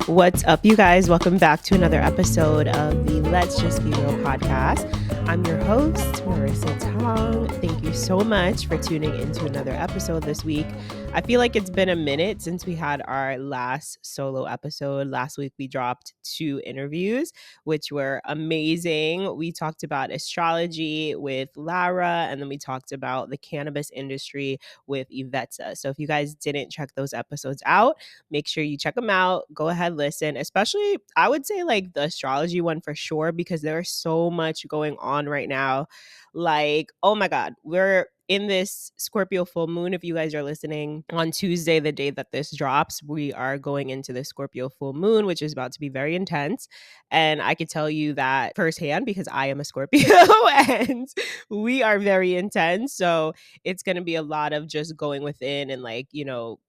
What's up, you guys? Welcome back to another episode of the Let's Just Be Real podcast. I'm your host, Marissa Tong. Thank you so much for tuning into another episode this week. I feel like it's been a minute since we had our last solo episode. Last week, we dropped 2 interviews, which were amazing. We talked about astrology with Lara, and then we talked about the cannabis industry with Ivetza. So if you guys didn't check those episodes out, make sure you check them out. Go ahead, listen. Especially, I would say like the astrology one for sure, because there's so much going on right now. Like, oh my God, we're in this Scorpio full moon. If you guys are listening on Tuesday, the day that this drops, we are going into the Scorpio full moon, which is about to be very intense. And I could tell you that firsthand because I am a Scorpio and we are very intense. So it's going to be a lot of just going within and like,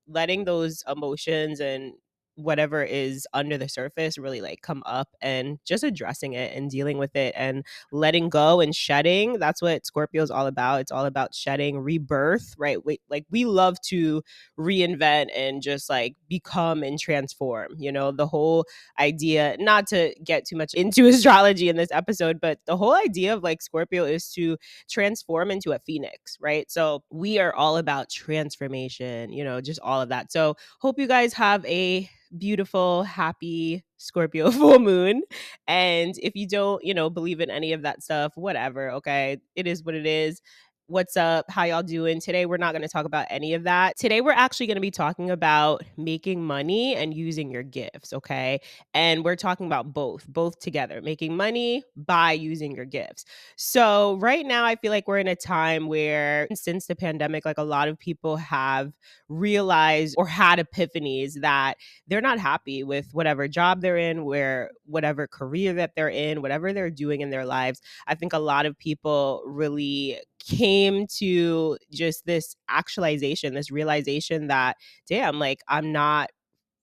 letting those emotions and whatever is under the surface really like come up and just addressing it and dealing with it and letting go and shedding. That's what Scorpio is all about. It's all about shedding, rebirth, right? We love to reinvent and just like become and transform, the whole idea, not to get too much into astrology in this episode, but the whole idea of like Scorpio is to transform into a phoenix, right? So we are all about transformation, just all of that. So hope you guys have a beautiful, happy Scorpio full moon. And if you don't, believe in any of that stuff, whatever, okay? It is what it is. What's up? How y'all doing? Today, we're not going to talk about any of that. Today, we're actually going to be talking about making money and using your gifts, okay? And we're talking about both together, making money by using your gifts. So right now, I feel like we're in a time where since the pandemic, like a lot of people have realized or had epiphanies that they're not happy with whatever job they're in, whatever career that they're in, whatever they're doing in their lives. I think a lot of people really came to just this actualization, this realization that, damn, like I'm not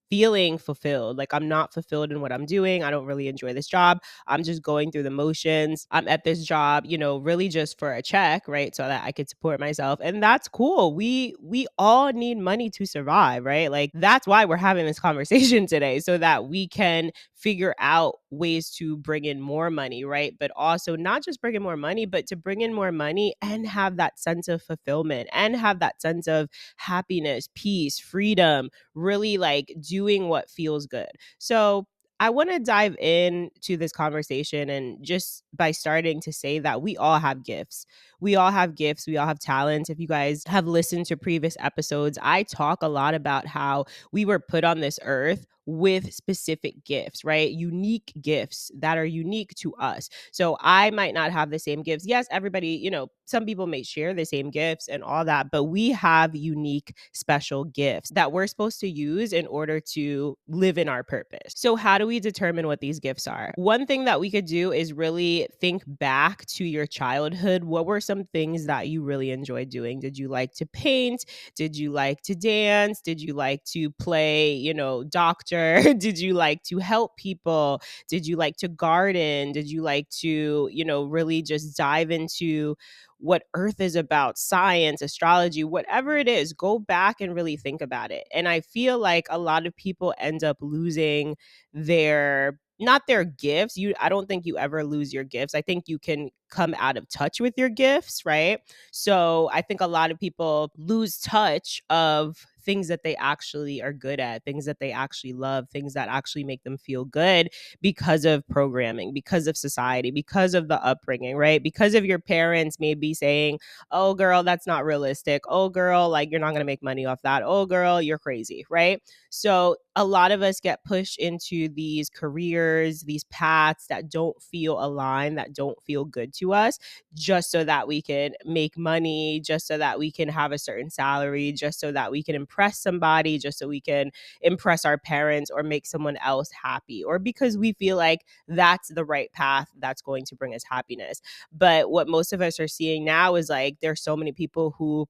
feeling fulfilled. Like I'm not fulfilled in what I'm doing. I don't really enjoy this job. I'm just going through the motions. I'm at this job, really just for a check, right? So that I could support myself. And that's cool. We all need money to survive, right? Like that's why we're having this conversation today, so that we can figure out ways to bring in more money, right? But also not just bring in more money, but to bring in more money and have that sense of fulfillment and have that sense of happiness, peace, freedom, really like doing what feels good. So I want to dive into this conversation and just by starting to say that we all have gifts. We all have gifts. We all have talents. If you guys have listened to previous episodes, I talk a lot about how we were put on this earth with specific gifts, right? Unique gifts that are unique to us. So I might not have the same gifts. Yes, everybody, some people may share the same gifts and all that, but we have unique, special gifts that we're supposed to use in order to live in our purpose. So how do we determine what these gifts are? One thing that we could do is really think back to your childhood. What were some things that you really enjoyed doing? Did you like to paint? Did you like to dance? Did you like to play, doctor? Did you like to help people? Did you like to garden? Did you like to, really just dive into what Earth is about, science, astrology, whatever it is? Go back and really think about it. And I feel like a lot of people end up losing not their gifts. I don't think you ever lose your gifts. I think you can come out of touch with your gifts, right? So I think a lot of people lose touch of things that they actually are good at, things that they actually love, things that actually make them feel good because of programming, because of society, because of the upbringing, right? Because of your parents maybe saying, oh, girl, that's not realistic. Oh, girl, like you're not going to make money off that. Oh, girl, you're crazy, right? So a lot of us get pushed into these careers, these paths that don't feel aligned, that don't feel good to us, just so that we can make money, just so that we can have a certain salary, just so that we can impress somebody, just so we can impress our parents or make someone else happy, or because we feel like that's the right path that's going to bring us happiness. But what most of us are seeing now is like there's so many people who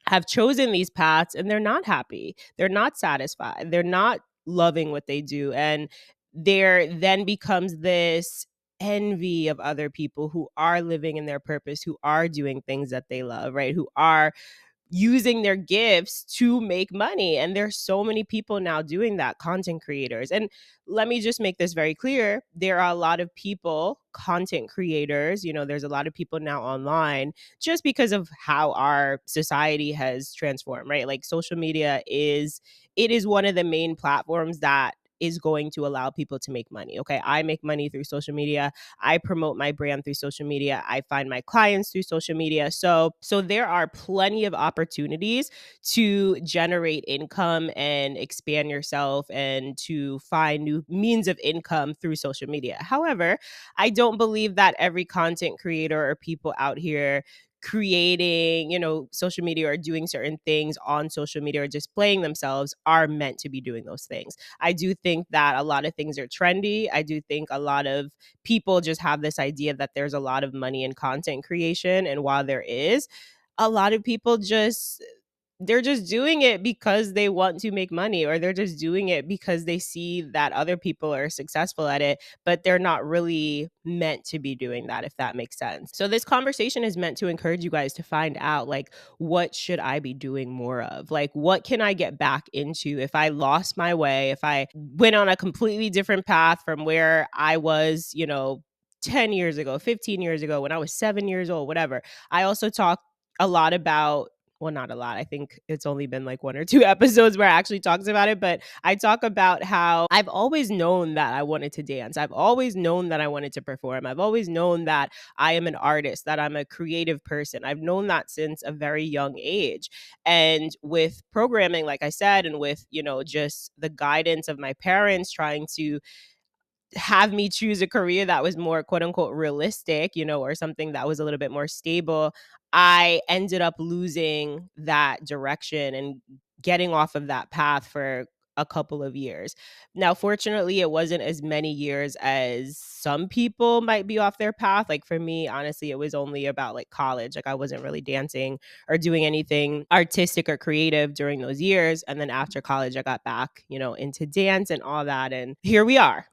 have chosen these paths and they're not happy. They're not satisfied. They're not loving what they do. And there then becomes this envy of other people who are living in their purpose, who are doing things that they love, right? Who are using their gifts to make money. And there's so many people now doing that, content creators. And let me just make this very clear. There are a lot of people, content creators, there's a lot of people now online just because of how our society has transformed, right? Like social media it is one of the main platforms that is going to allow people to make money. Okay. I make money through social media. I promote my brand through social media. I find my clients through social media. So there are plenty of opportunities to generate income and expand yourself and to find new means of income through social media. However, I don't believe that every content creator or people out here creating, social media or doing certain things on social media or displaying themselves are meant to be doing those things. I do think that a lot of things are trendy. I do think a lot of people just have this idea that there's a lot of money in content creation. And while there is, a lot of people they're just doing it because they want to make money, or they're just doing it because they see that other people are successful at it, but they're not really meant to be doing that, if that makes sense. So this conversation is meant to encourage you guys to find out, like, what should I be doing more of? Like, what can I get back into if I lost my way, if I went on a completely different path from where I was, 10 years ago, 15 years ago, when I was 7 years old, whatever. I also talk a lot about, well, not a lot. I think it's only been like one or two episodes where I actually talked about it, but I talk about how I've always known that I wanted to dance. I've always known that I wanted to perform. I've always known that I am an artist, that I'm a creative person. I've known that since a very young age. And with programming, like I said, and with, just the guidance of my parents trying to have me choose a career that was more quote unquote realistic, or something that was a little bit more stable, I ended up losing that direction and getting off of that path for a couple of years. Now, fortunately, it wasn't as many years as some people might be off their path. Like for me, honestly, it was only about like college. Like I wasn't really dancing or doing anything artistic or creative during those years. And then after college, I got back, into dance and all that. And here we are.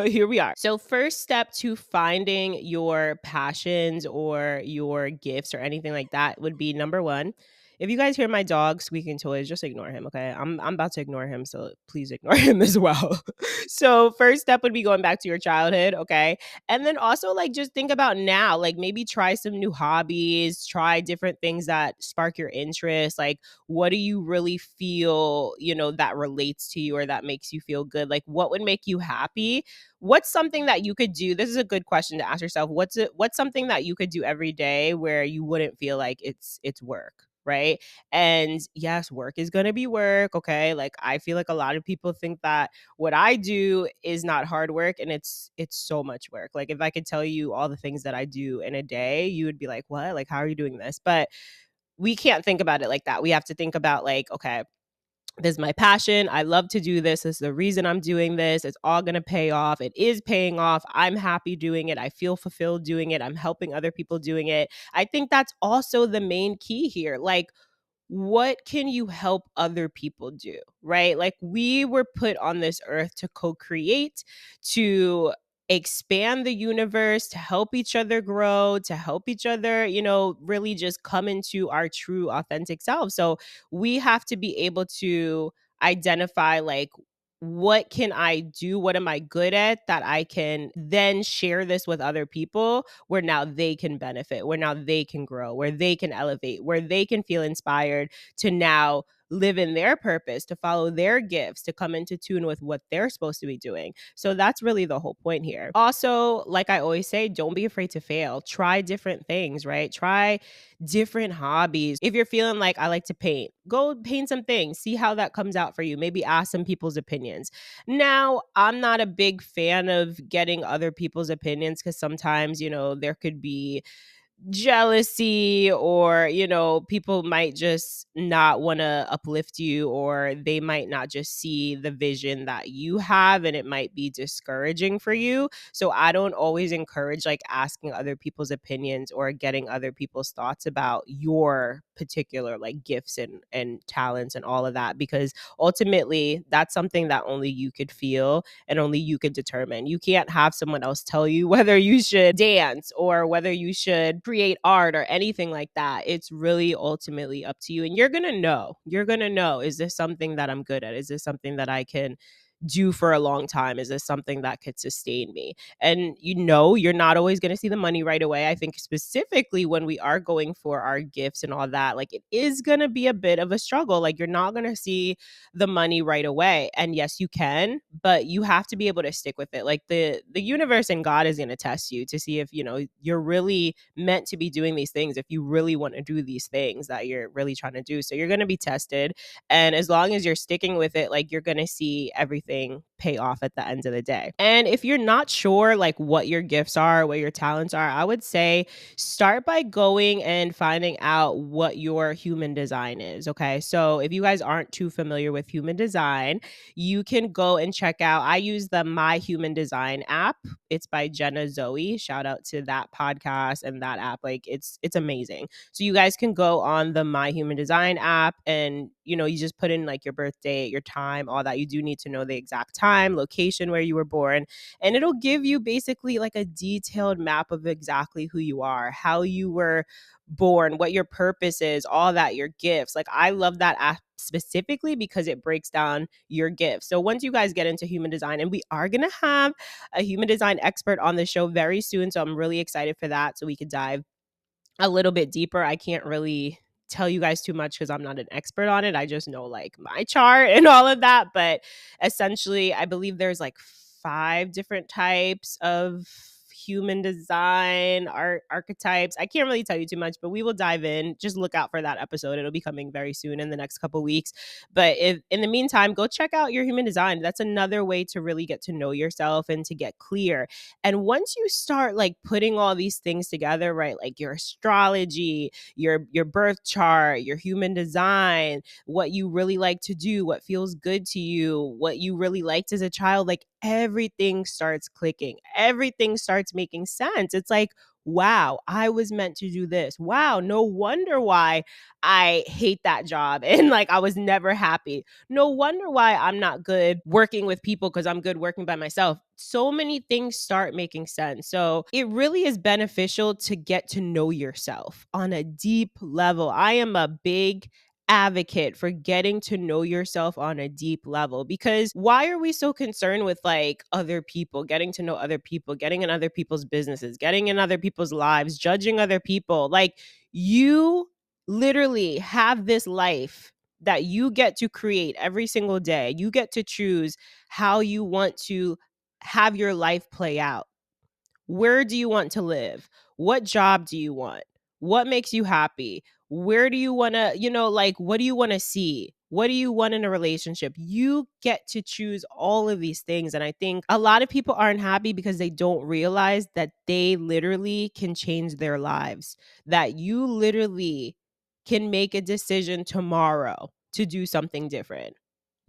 Here we are. So first step to finding your passions or your gifts or anything like that would be, number one, if you guys hear my dog squeaking toys, just ignore him, okay? I'm about to ignore him, so please ignore him as well. So first step would be going back to your childhood, okay? And then also like just think about now, like maybe try some new hobbies, try different things that spark your interest. Like what do you really feel, that relates to you or that makes you feel good? Like what would make you happy? What's something that you could do? This is a good question to ask yourself. What's something that you could do every day where you wouldn't feel like it's work? Right. And yes, work is going to be work. Okay. Like I feel like a lot of people think that what I do is not hard work, and it's so much work. Like if I could tell you all the things that I do in a day, you would be like, what? Like, how are you doing this? But we can't think about it like that. We have to think about like, okay, this is my passion. I love to do this. This is the reason I'm doing this. It's all going to pay off. It is paying off. I'm happy doing it. I feel fulfilled doing it. I'm helping other people doing it. I think that's also the main key here. Like, what can you help other people do, right? Like we were put on this earth to co-create, to expand the universe, to help each other grow, to help each other, really just come into our true authentic self. So we have to be able to identify like, what can I do? What am I good at that I can then share this with other people where now they can benefit, where now they can grow, where they can elevate, where they can feel inspired to now live in their purpose, to follow their gifts, to come into tune with what they're supposed to be doing. So that's really the whole point here. Also, like I always say, don't be afraid to fail. Try different things, right? Try different hobbies. If you're feeling like I like to paint, go paint some things, see how that comes out for you. Maybe ask some people's opinions. Now, I'm not a big fan of getting other people's opinions because sometimes, there could be jealousy, or people might just not want to uplift you, or they might not just see the vision that you have, and it might be discouraging for you. So I don't always encourage like asking other people's opinions or getting other people's thoughts about your particular like gifts and talents and all of that, because ultimately that's something that only you could feel and only you could determine. You can't have someone else tell you whether you should dance or whether you should create art or anything like that, it's really ultimately up to you. And you're gonna know, is this something that I'm good at? Is this something that I can do for a long time? Is this something that could sustain me? And you're not always going to see the money right away. I think specifically when we are going for our gifts and all that, like, it is going to be a bit of a struggle. Like, you're not going to see the money right away. And yes, you can, but you have to be able to stick with it. Like, the universe and God is going to test you to see if, you're really meant to be doing these things, if you really want to do these things that you're really trying to do. So you're going to be tested. And as long as you're sticking with it, like, you're going to see everything pay off at the end of the day. And if you're not sure, like, what your gifts are, what your talents are, I would say start by going and finding out what your human design is. Okay. So if you guys aren't too familiar with human design, you can go and check out, I use the My Human Design app. It's by Jenna Zoe. Shout out to that podcast and that app. Like, it's amazing. So you guys can go on the My Human Design app, and you just put in like your birth date, your time, all that. You do need to know the exact time, location where you were born, and it'll give you basically like a detailed map of exactly who you are, how you were born, what your purpose is, all that, your gifts. Like, I love that app specifically because it breaks down your gifts. So once you guys get into human design, and we are going to have a human design expert on the show very soon, so I'm really excited for that, so we could dive a little bit deeper. I can't really tell you guys too much because I'm not an expert on it. I just know like my chart and all of that. But essentially, I believe there's like 5 different types of human design archetypes. I can't really tell you too much, but we will dive in. Just look out for that episode. It'll be coming very soon in the next couple weeks. But if in the meantime, go check out your human design. That's another way to really get to know yourself and to get clear. And once you start like putting all these things together, right? Like your astrology, your birth chart, your human design, what you really like to do, what feels good to you, what you really liked as a child, like everything starts clicking. Everything starts making sense. It's like, wow, I was meant to do this. Wow, no wonder why I hate that job and like I was never happy. No wonder why I'm not good working with people because I'm good working by myself. So many things start making sense. So it really is beneficial to get to know yourself on a deep level. I am a big advocate for getting to know yourself on a deep level, because why are we so concerned with like other people, getting to know other people, getting in other people's businesses, getting in other people's lives, judging other people? Like, you literally have this life that you get to create every single day. You get to choose how you want to have your life play out. Where do you want to live? What job do you want? What makes you happy? Where do you want to, like, what do you want to see? What do you want in a relationship? You get to choose all of these things. And I think a lot of people aren't happy because they don't realize that they literally can change their lives, that you literally can make a decision tomorrow to do something different.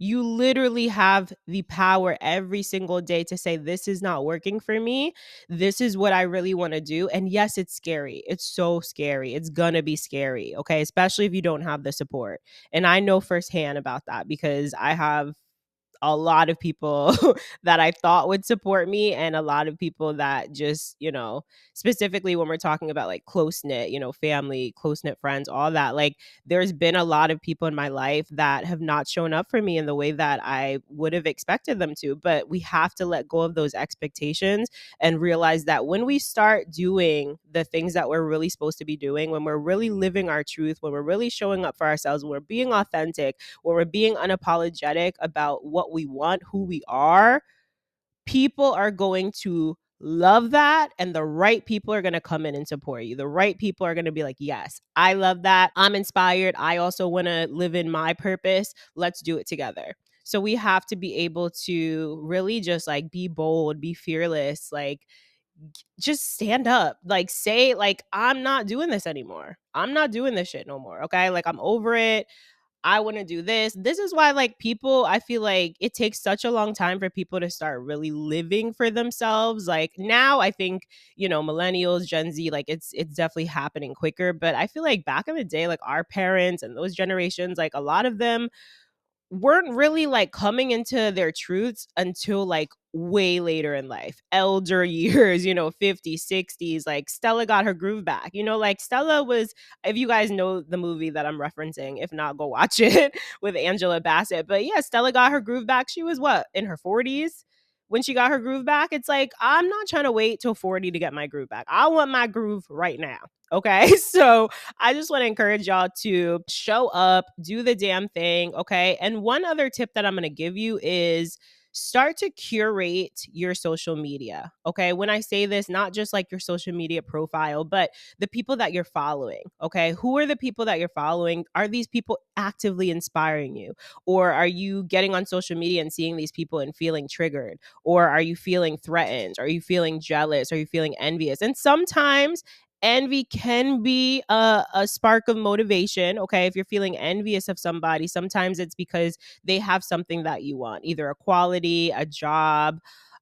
You literally have the power every single day to say, this is not working for me. This is what I really want to do. And yes, it's scary. It's so scary. It's going to be scary. Okay. Especially if you don't have the support. And I know firsthand about that because I have a lot of people that I thought would support me, and a lot of people that just, specifically when we're talking about like close knit, family, close knit friends, all that. Like, there's been a lot of people in my life that have not shown up for me in the way that I would have expected them to. But we have to let go of those expectations and realize that when we start doing the things that we're really supposed to be doing, when we're really living our truth, when we're really showing up for ourselves, when we're being authentic, when we're being unapologetic about what we want, who we are, people are going to love that, and the right people are going to come in and support you. The right people are going to be like, yes, I love that. I'm inspired. I also want to live in my purpose. Let's do it together. So we have to be able to really just like be bold, be fearless, like just stand up, like say like, I'm not doing this anymore. I'm not doing this shit no more. Okay. Like, I'm over it. I want to do this. This is why like people, I feel like it takes such a long time for people to start really living for themselves. Like, now I think, millennials, Gen Z, like it's definitely happening quicker. But I feel like back in the day, like our parents and those generations, like a lot of them weren't really like coming into their truths until like way later in life, elder years, 50s, 60s. Like Stella got her groove back. Like Stella was, if you guys know the movie that I'm referencing, if not, go watch it with Angela Bassett. But yeah, Stella got her groove back. She was what, in her 40s? When she got her groove back, it's like, I'm not trying to wait till 40 to get my groove back. I want my groove right now. Okay. So I just want to encourage y'all to show up, do the damn thing. Okay. And one other tip that I'm going to give you is start to curate your social media. Okay. When I say this, not just like your social media profile, but the people that you're following. Okay. Who are the people that you're following? Are these people actively inspiring you? Or are you getting on social media and seeing these people and feeling triggered? Or are you feeling threatened? Are you feeling jealous? Are you feeling envious? And sometimes envy can be a spark of motivation. Okay. If you're feeling envious of somebody, sometimes it's because they have something that you want, either a quality, a job,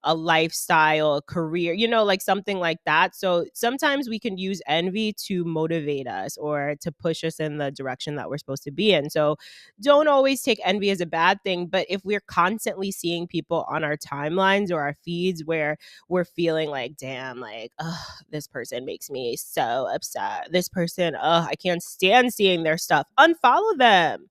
a lifestyle, a career, like something like that. So sometimes we can use envy to motivate us or to push us in the direction that we're supposed to be in. So don't always take envy as a bad thing. But if we're constantly seeing people on our timelines or our feeds where we're feeling like, damn, like, this person makes me so upset. This person, I can't stand seeing their stuff. Unfollow them.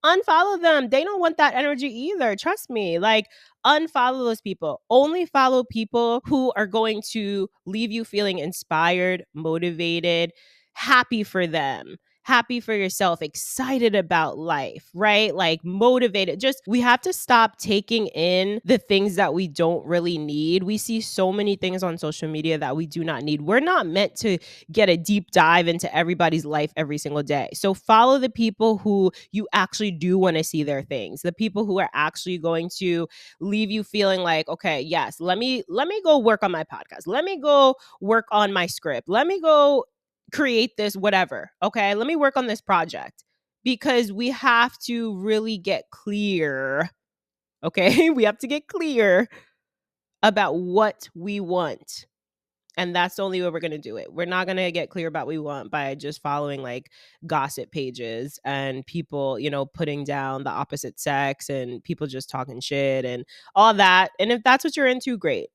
Unfollow them. They don't want that energy either. Trust me. Like, unfollow those people. Only follow people who are going to leave you feeling inspired, motivated, happy for them, happy for yourself, excited about life, right? Like motivated. Just, we have to stop taking in the things that we don't really need. We see so many things on social media that we do not need. We're not meant to get a deep dive into everybody's life every single day. So follow the people who you actually do want to see their things, the people who are actually going to leave you feeling like, okay, yes, let me go work on my podcast. Let me go work on my script. Let me go create this, whatever. Okay. Let me work on this project, because we have to really get clear. Okay. We have to get clear about what we want. And that's the only way we're going to do it. We're not going to get clear about what we want by just following like gossip pages and people, putting down the opposite sex and people just talking shit and all that. And if that's what you're into, great.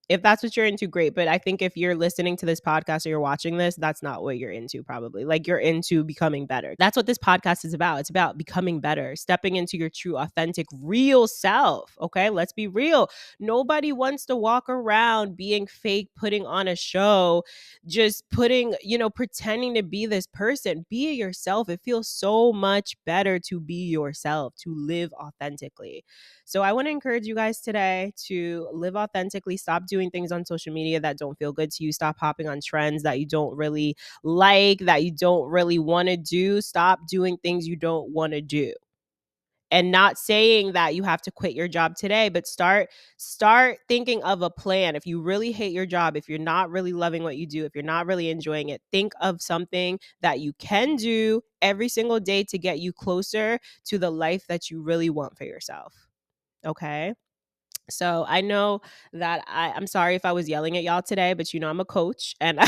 If that's what you're into, great. But I think if you're listening to this podcast or you're watching this, that's not what you're into, probably. Like, you're into becoming better. That's what this podcast is about. It's about becoming better, stepping into your true, authentic, real self. Okay, let's be real. Nobody wants to walk around being fake, putting on a show, just pretending to be this person. Be yourself. It feels so much better to be yourself, to live authentically. So I want to encourage you guys today to live authentically. Stop doing things on social media that don't feel good to you. Stop hopping on trends that you don't really like, that you don't really want to do. Stop doing things you don't want to do. And not saying that you have to quit your job today, but start thinking of a plan. If you really hate your job, if you're not really loving what you do, if you're not really enjoying it, think of something that you can do every single day to get you closer to the life that you really want for yourself. Okay. So I know that I'm sorry if I was yelling at y'all today, but I'm a coach and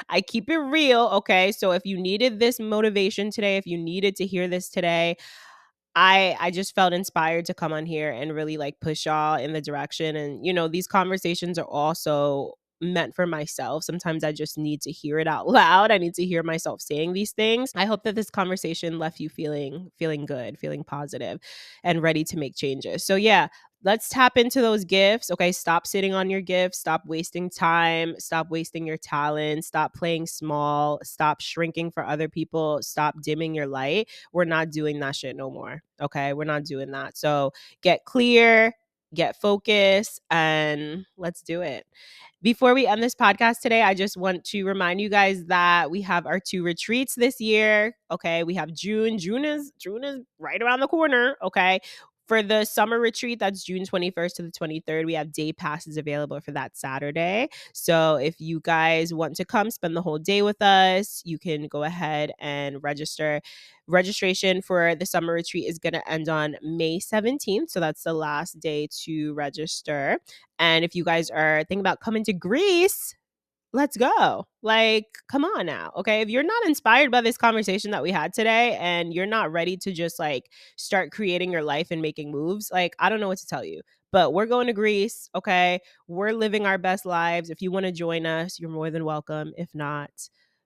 I keep it real. Okay. So if you needed this motivation today, if you needed to hear this today, I just felt inspired to come on here and really like push y'all in the direction. And, these conversations are also meant for myself. Sometimes I just need to hear it out loud. I need to hear myself saying these things. I hope that this conversation left you feeling good, feeling positive, and ready to make changes. So yeah, let's tap into those gifts. Okay. Stop sitting on your gifts. Stop wasting time. Stop wasting your talent. Stop playing small. Stop shrinking for other people. Stop dimming your light. We're not doing that shit no more. Okay. We're not doing that. So get clear, get focused, and let's do it. Before we end this podcast today, I just want to remind you guys that we have our 2 retreats this year. Okay. We have June. June is right around the corner. Okay. For the summer retreat, that's June 21st to the 23rd. We have day passes available for that Saturday. So if you guys want to come spend the whole day with us, you can go ahead and register. Registration for the summer retreat is going to end on May 17th. So that's the last day to register. And if you guys are thinking about coming to Greece, let's go. Like, come on now. Okay. If you're not inspired by this conversation that we had today and you're not ready to just like start creating your life and making moves, like, I don't know what to tell you. But we're going to Greece. Okay. We're living our best lives. If you want to join us, you're more than welcome. If not,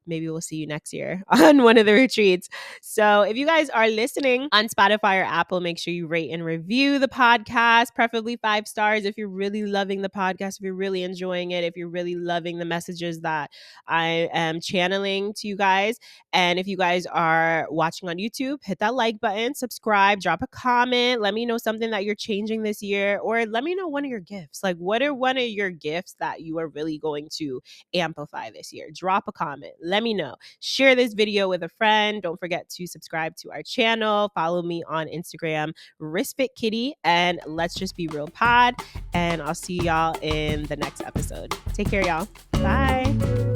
maybe we'll see you next year on one of the retreats. So if you guys are listening on Spotify or Apple, make sure you rate and review the podcast, preferably 5 stars if you're really loving the podcast, if you're really enjoying it, if you're really loving the messages that I am channeling to you guys. And if you guys are watching on YouTube, hit that like button, subscribe, drop a comment, let me know something that you're changing this year, or let me know one of your gifts. Like, what are one of your gifts that you are really going to amplify this year? Drop a comment. Let me know. Share this video with a friend. Don't forget to subscribe to our channel. Follow me on Instagram, RispitKitty, and Let's Just Be Real Pod. And I'll see y'all in the next episode. Take care, y'all. Bye.